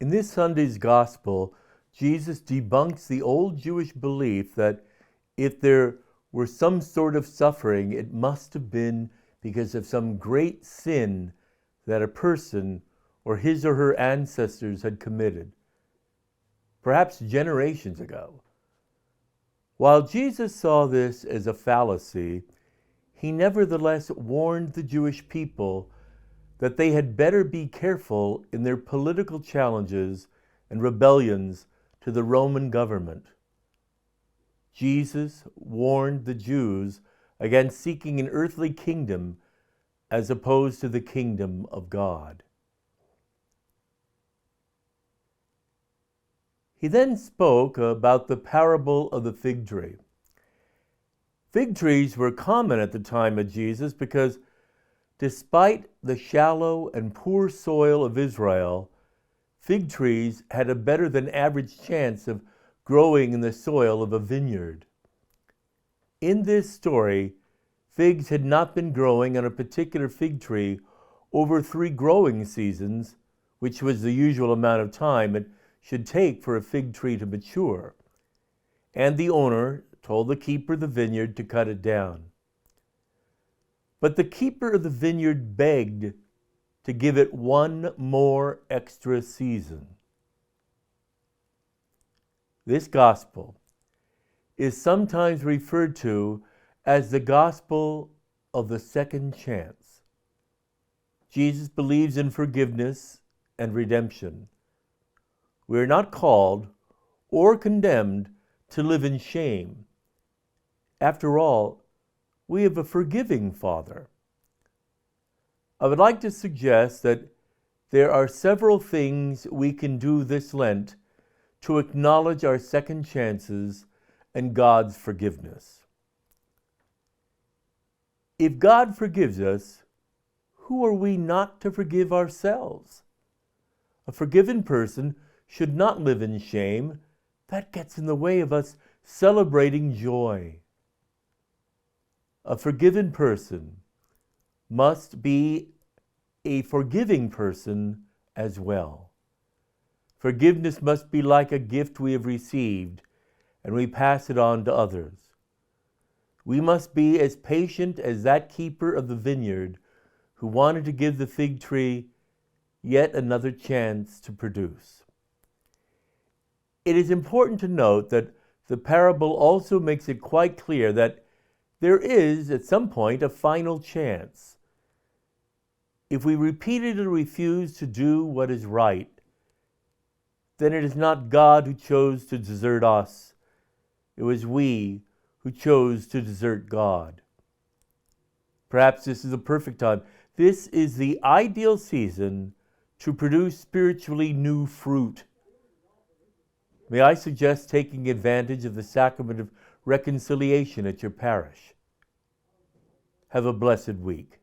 In this Sunday's Gospel, Jesus debunks the old Jewish belief that if there were some sort of suffering, it must have been because of some great sin that a person or his or her ancestors had committed, perhaps generations ago. While Jesus saw this as a fallacy, he nevertheless warned the Jewish people that they had better be careful in their political challenges and rebellions to the Roman government. Jesus warned the Jews against seeking an earthly kingdom as opposed to the kingdom of God. He then spoke about the parable of the fig tree. Fig trees were common at the time of Jesus because despite the shallow and poor soil of Israel, fig trees had a better than average chance of growing in the soil of a vineyard. In this story, figs had not been growing on a particular fig tree over 3 growing seasons, which was the usual amount of time it should take for a fig tree to mature. And the owner told the keeper of the vineyard to cut it down. But the keeper of the vineyard begged to give it 1 more extra season. This gospel is sometimes referred to as the gospel of the second chance. Jesus believes in forgiveness and redemption. We are not called or condemned to live in shame. After all, we have a forgiving Father. I would like to suggest that there are several things we can do this Lent to acknowledge our second chances and God's forgiveness. If God forgives us, who are we not to forgive ourselves? A forgiven person should not live in shame. That gets in the way of us celebrating joy. A forgiven person must be a forgiving person as well. Forgiveness must be like a gift we have received, and we pass it on to others. We must be as patient as that keeper of the vineyard who wanted to give the fig tree yet another chance to produce. It is important to note that the parable also makes it quite clear that there is, at some point, a final chance. If we repeatedly refuse to do what is right, then it is not God who chose to desert us. It was we who chose to desert God. Perhaps this is the perfect time. This is the ideal season to produce spiritually new fruit. May I suggest taking advantage of the sacrament of reconciliation at your parish. Have a blessed week.